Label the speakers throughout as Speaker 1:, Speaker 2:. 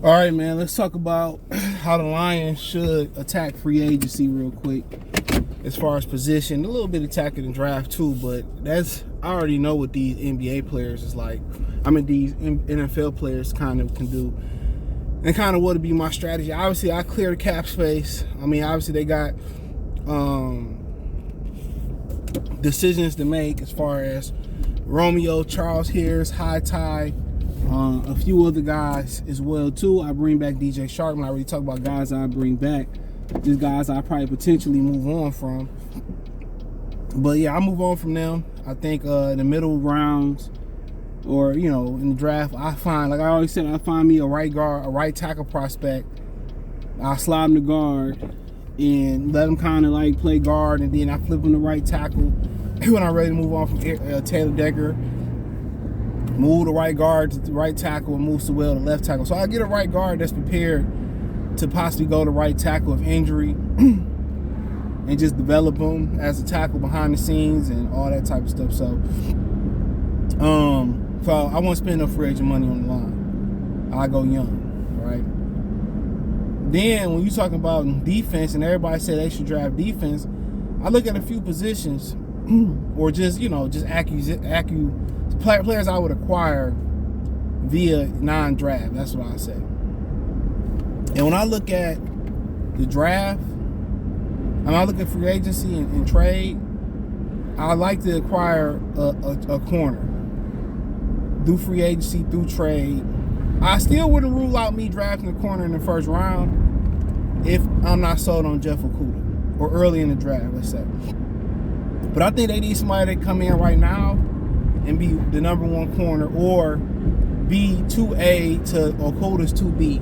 Speaker 1: All right, man, let's talk about how the Lions should attack free agency real quick. As far as position, a little bit attacking the draft too, but I already know what these NBA players is like. These NFL players kind of can do, and kind of what would be my strategy. Obviously, I clear the cap space. Obviously they got decisions to make as far as Romeo, Charles Harris, High Tide, a few other guys as well too. I bring back DJ Sharkman. I already talked about guys I bring back. These guys I probably potentially move on from. But yeah, I move on from them. I think in the middle rounds, or in the draft, I find, like I always said, I find me a right guard, a right tackle prospect. I slide him to guard and let him kind of like play guard, and then I flip him to right tackle when I'm ready to move on from Taylor Decker. Move the right guard to the right tackle and move Sewell to left tackle. So I get a right guard that's prepared to possibly go to right tackle if injury and just develop him as a tackle behind the scenes and all that type of stuff. So I won't spend no free agent money on the line. I go young, right? Then when you talking about defense and everybody said they should draft defense, I look at a few positions or just players I would acquire via non-draft. That's what I say. And when I look at the draft, and I look at free agency and trade, I like to acquire a corner. Do free agency, through trade. I still wouldn't rule out me drafting a corner in the first round if I'm not sold on Jeff Okudah, or early in the draft, let's say. But I think they need somebody that come in right now and be the number one corner, or be 2A to Okudah's 2B,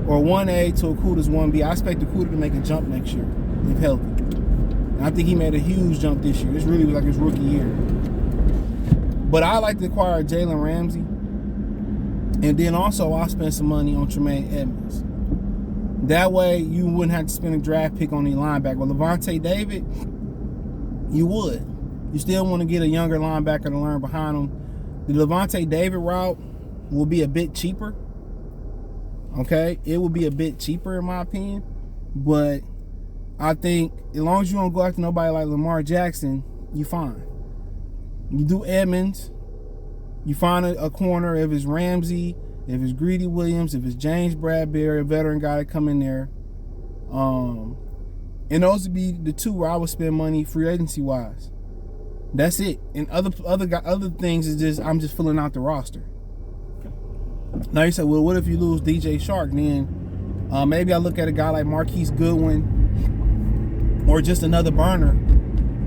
Speaker 1: or 1A to Okudah's 1B. I expect Okudah to make a jump next year if healthy. And I think he made a huge jump this year. This really was like his rookie year. But I like to acquire Jalen Ramsey. And then also I'll spend some money on Tremaine Edmonds. That way you wouldn't have to spend a draft pick on the linebacker. With Levante David, you would. You still want to get a younger linebacker to learn behind him. The Levante David route will be a bit cheaper. Okay? It will be a bit cheaper in my opinion. But I think as long as you don't go after nobody like Lamar Jackson, you fine. You do Edmonds. You find a corner, if it's Ramsey, if it's Greedy Williams, if it's James Bradbury, a veteran guy to come in there. And those would be the two where I would spend money free agency wise. That's it. And other things is just, I'm just filling out the roster. Now you say, well, what if you lose DJ Shark? Then maybe I look at a guy like Marquise Goodwin, or just another burner.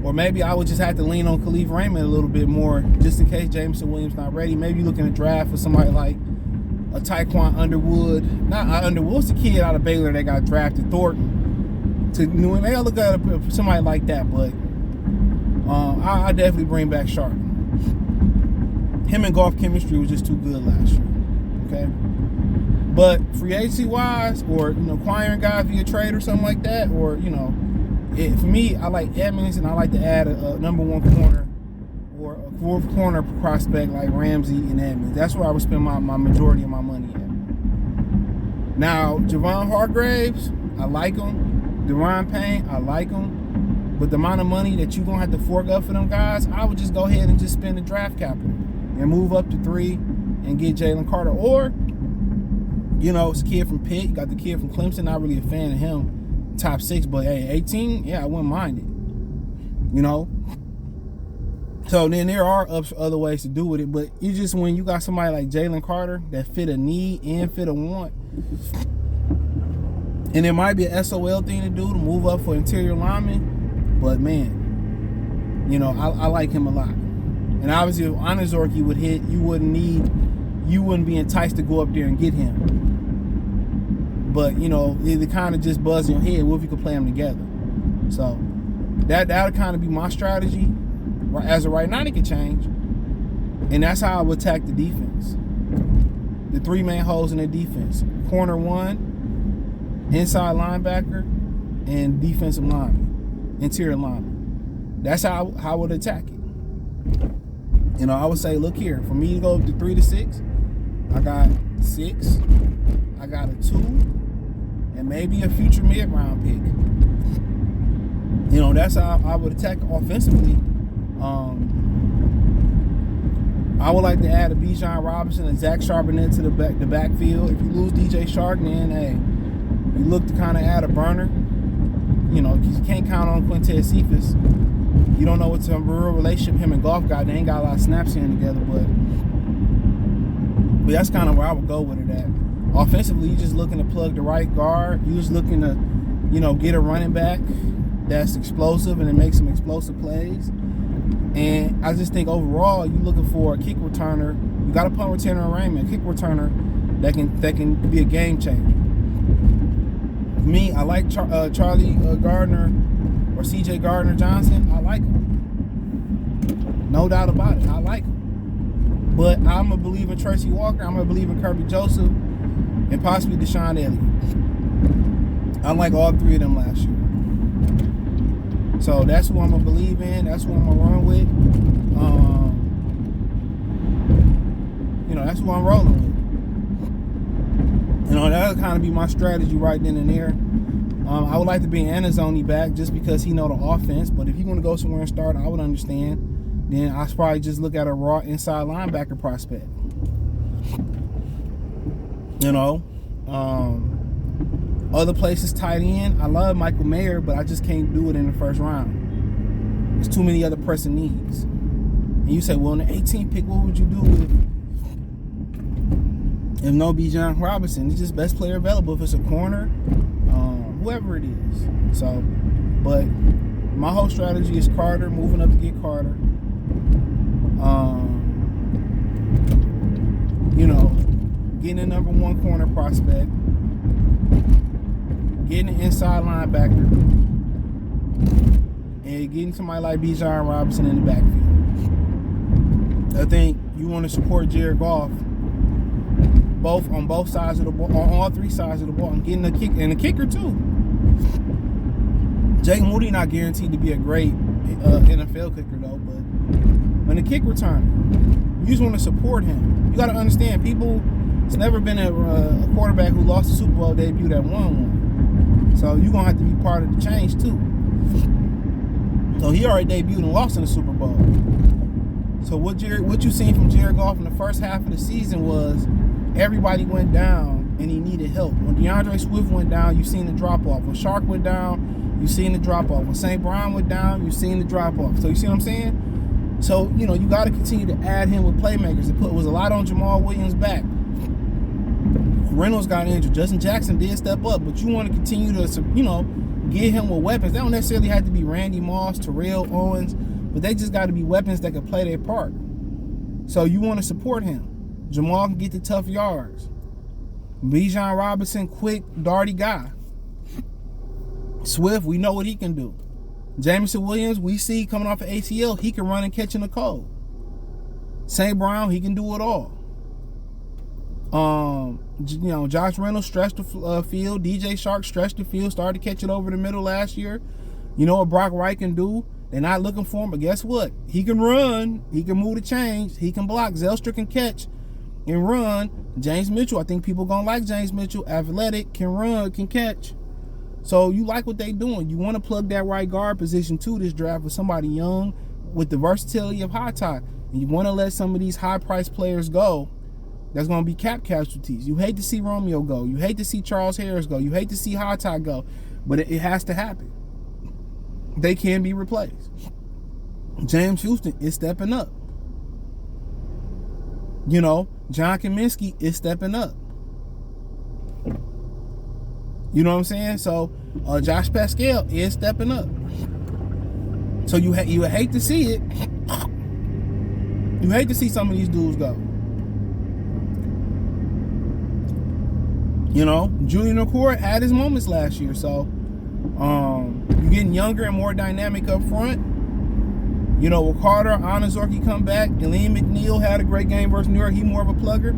Speaker 1: Or maybe I would just have to lean on Khalif Raymond a little bit more, just in case Jameson Williams not ready. Maybe you're looking to draft for somebody like a Tyquan Underwood. Not Underwood. What's the kid out of Baylor that got drafted? Thornton. To New England. Maybe I look at somebody like that, but I definitely bring back Sharp. Him and golf chemistry was just too good last year. Okay? But free agency wise, or acquiring guys via trade or something like that, or for me, I like Edmonds, and I like to add a number one corner or a fourth corner prospect like Ramsey and Edmonds. That's where I would spend my majority of my money at. Now, Javon Hargraves, I like him. Deron Payne, I like him. But the amount of money that you're going to have to fork up for them guys, I would just go ahead and just spend the draft capital and move up to 3 and get Jalen Carter. Or, it's a kid from Pitt. You got the kid from Clemson. Not really a fan of him. Top 6, but hey, 18, yeah, I wouldn't mind it. So then there are other ways to do with it, but you just, when you got somebody like Jalen Carter that fit a need and fit a want, and it might be an SOL thing to do to move up for interior lineman, but man, I like him a lot. And obviously if Anazorki would hit, you wouldn't be enticed to go up there and get him. But, it kind of just buzz in your head. What if you could play them together? So, that would kind of be my strategy. As of right now, it could change. And that's how I would attack the defense. The 3 main holes in the defense. Corner 1, inside linebacker, and defensive lineman. Interior lineman. That's how I would attack it. I would say, look here. For me to go to 3 to 6, I got 6. I got a 2 and maybe a future mid-round pick. You know, that's how I would attack offensively. I would like to add a Bijan Robinson and Zach Charbonnet to the backfield. If you lose DJ Chark, then hey, you look to kind of add a burner. You know, because you can't count on Quintez Cephas. You don't know what's a real relationship him and Goff got. They ain't got a lot of snaps in together, but that's kind of where I would go with it at. Offensively, you're just looking to plug the right guard. You're just looking to, you know, get a running back that's explosive and it makes some explosive plays. And I just think overall, you're looking for a kick returner. You got a punt returner in Raymond, a kick returner that can be a game changer. Me, I like Charlie Gardner or C.J. Gardner-Johnson. I like him. No doubt about it. I like him. But I'm a believer in Tracy Walker. I'm a believer in Kirby Joseph and possibly Deshaun Elliott. I like all 3 of them last year. So that's who I'm going to believe in. That's who I'm going to run with. You know, that's who I'm rolling with. You know, that'll kind of be my strategy right then and there. I would like to bring Anazoni back just because he know the offense. But if you're going to go somewhere and start, I would understand. Then I'd probably just look at a raw inside linebacker prospect. You know, other places tight end. I love Michael Mayer, but I just can't do it in the first round. There's too many other pressing needs. And you say, well, in the 18th pick, what would you do if no Bijan Robinson? It's just best player available. If it's a corner, whoever it is. So, but my whole strategy is Carter, moving up to get Carter. You know, getting a number 1 corner prospect, getting an inside linebacker, and getting somebody like Bijan Robinson in the backfield. I think you want to support Jared Goff on both sides of the ball, on all 3 sides of the ball, and getting a kick and a kicker too. Jake Moody not guaranteed to be a great NFL kicker though, but when the kick returner, you just want to support him. You got to understand, it's never been a quarterback who lost a Super Bowl debut that won one. So you're going to have to be part of the change too. So he already debuted and lost in the Super Bowl. So what you seen from Jared Goff in the first half of the season was everybody went down and he needed help. When DeAndre Swift went down, you seen the drop off. When Shark went down, you seen the drop off. When St. Brown went down, you seen the drop off. So you see what I'm saying? So, you know, you got to continue to add him with playmakers. It was a lot on Jamal Williams' back. Reynolds got injured. Justin Jackson did step up, but you want to continue to, you know, get him with weapons. They don't necessarily have to be Randy Moss, Terrell Owens, but they just got to be weapons that can play their part. So you want to support him. Jamal can get the tough yards. Bijan Robinson, quick, darty guy. Swift, we know what he can do. Jameson Williams, we see coming off of ACL, he can run and catch in the cold. St. Brown, he can do it all. You know, Josh Reynolds stretched the field. DJ Shark stretched the field, started to catch it over the middle last year. You know what Brock Wright can do? They're not looking for him, but guess what? He can run. He can move the chains. He can block. Zelstra can catch and run. James Mitchell, I think people going to like James Mitchell. Athletic, can run, can catch. So you like what they doing. You want to plug that right guard position to this draft with somebody young with the versatility of High Tide. And you want to let some of these high-priced players go that's going to be cap casualties. You hate to see Romeo go. You hate to see Charles Harris go. You hate to see High Tide go. But it has to happen. They can be replaced. James Houston is stepping up. You know, John Kaminsky is stepping up. You know what I'm saying? So Josh Pascal is stepping up. So you hate to see it. You hate to see some of these dudes go. You know, Julian Okoye had his moments last year. So you're getting younger and more dynamic up front. You know, with Carter, Anazorki come back. Elaine McNeil had a great game versus New York. He more of a plugger.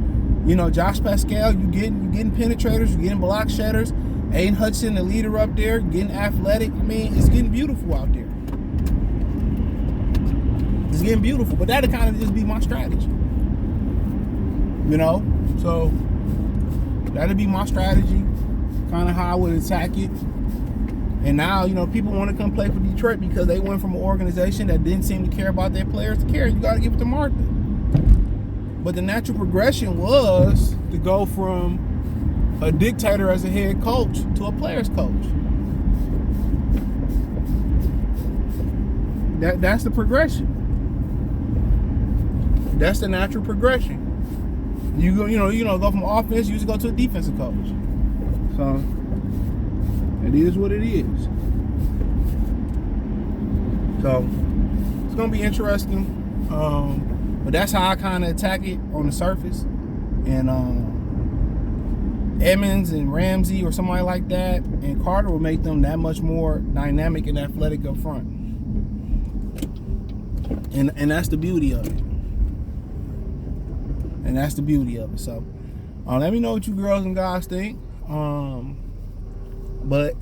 Speaker 1: You know, Josh Pascal, you getting penetrators, you getting block shedders. Aiden Hudson, the leader up there, getting athletic. I mean, it's getting beautiful out there. It's getting beautiful, but that'll kind of just be my strategy. You know? So, That'd be my strategy, kind of how I would attack it. And now, people want to come play for Detroit because they went from an organization that didn't seem to care about their players to care. You got to give it to Martha. But the natural progression was to go from a dictator as a head coach to a player's coach. That's the progression. That's the natural progression. You go from offense, you usually go to a defensive coach. So it is what it is. So it's gonna be interesting. But that's how I kind of attack it on the surface. And Edmonds and Ramsey or somebody like that and Carter will make them that much more dynamic and athletic up front. And that's the beauty of it. And that's the beauty of it. So let me know what you girls and guys think. But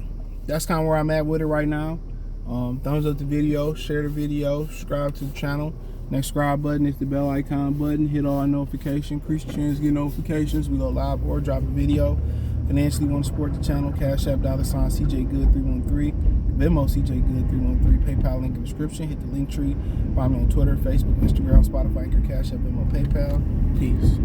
Speaker 1: that's kind of where I'm at with it right now. Thumbs up the video, share the video, subscribe to the channel. Next subscribe button is the bell icon button. Hit all our notifications. Christians get notifications. We go live or drop a video. Financially want to support the channel. Cash App $CJGood313. Venmo CJGood313. PayPal link in the description. Hit the link tree. Find me on Twitter, Facebook, Instagram, Spotify, Anchor, Cash App, Venmo, PayPal. Peace.